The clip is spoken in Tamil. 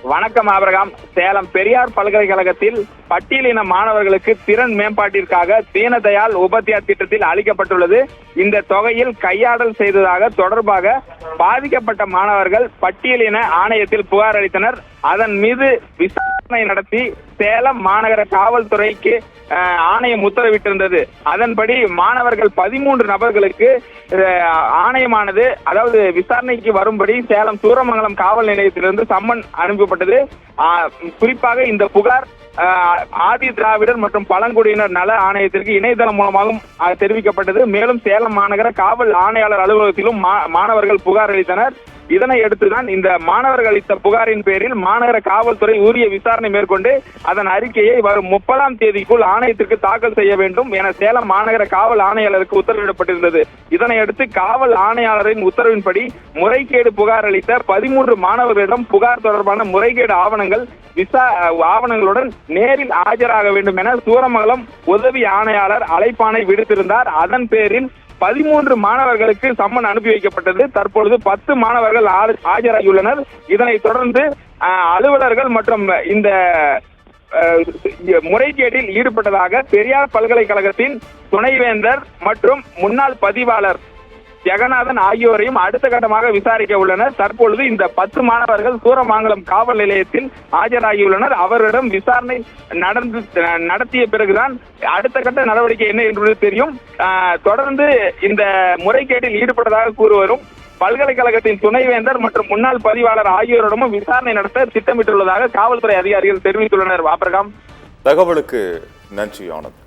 வணக்கம் ஆபிரகாம். சேலம் பெரியார் பல்கலைக்கழகத்தில் பட்டியலின மாணவர்களுக்கு திறன் மேம்பாட்டிற்காக தீனதயாள் உபாத்யா திட்டத்தில் அளிக்கப்பட்டுள்ளது. இந்த தொகையில் கையாடல் செய்ததாக தொடர்பாக பாதிக்கப்பட்ட மாணவர்கள் பட்டியலின ஆணையத்தில் புகார் அளித்தனர். அதன் மீது விசாரணை நடத்தி சேலம் மாநகர காவல்துறைக்கு ஆணையம் உத்தரவிட்டிருந்தது. அதன்படி மாணவர்கள் 13 நபர்களுக்கு ஆணையமானது அதாவது விசாரணைக்கு வரும்படி சேலம் சூரமங்கலம் காவல் நிலையத்திலிருந்து சம்மன் அனுப்பப்பட்டது. குறிப்பாக இந்த புகார் ஆதி திராவிடர் மற்றும் பழங்குடியினர் நல ஆணையத்திற்கு இணையதளம் மூலமாகவும் தெரிவிக்கப்பட்டது. மேலும் சேலம் மாநகர காவல் ஆணையாளர் அலுவலகத்திலும் மாணவர்கள் புகார் அளித்தனர். இதனை அடுத்துதான் இந்த மாணவர்கள் அளித்த புகாரின் பேரில் மாநகர காவல்துறை உரிய விசாரணை மேற்கொண்டு அதன் அறிக்கையை வரும் 30ஆம் தேதிக்குள் ஆணையத்திற்கு தாக்கல் செய்ய வேண்டும் என சேலம் மாநகர காவல் ஆணையாளருக்கு உத்தரவிடப்பட்டிருந்தது. இதனை அடுத்து காவல் ஆணையாளரின் உத்தரவின்படி முறைகேடு புகார் அளித்த 13 மாணவர்களிடம் புகார் தொடர்பான முறைகேடு ஆவணங்களுடன் நேரில் ஆஜராக வேண்டும் என சூரமங்கலம் உதவி ஆணையாளர் அழைப்பாணை விடுத்திருந்தார். அதன் பேரில் 13 மாணவர்களுக்கு சம்மன் அனுப்பி வைக்கப்பட்டது. தற்பொழுது 10 மாணவர்கள் ஆஜராகியுள்ளனர். இதனைத் தொடர்ந்து அலுவலர்கள் மற்றும் இந்த முறைகேட்டில் ஈடுபட்டதாக பெரியார் பல்கலைக்கழகத்தின் துணைவேந்தர் மற்றும் முன்னாள் பதிவாளர் ஜெகநாதன் ஆகியோரையும் அடுத்த கட்டமாக விசாரிக்க உள்ளனர். தற்பொழுது இந்த 10 மாணவர்கள் சூரமங்கலம் காவல் நிலையத்தில் ஆஜராகியுள்ளனர். அவரிடம் விசாரணை நடத்திய பிறகுதான் அடுத்த கட்ட நடவடிக்கை என்ன என்பது தெரியும். தொடர்ந்து இந்த முறைகேட்டில் ஈடுபட்டதாக கூறுவரும் பல்கலைக்கழகத்தின் துணைவேந்தர் மற்றும் முன்னாள் பதிவாளர் ஆகியோரிடமும் விசாரணை நடத்த திட்டமிட்டுள்ளதாக காவல்துறை அதிகாரிகள் தெரிவித்துள்ளனர். ஆபிரகாம், தகவலுக்கு நன்றி ஆனந்த்.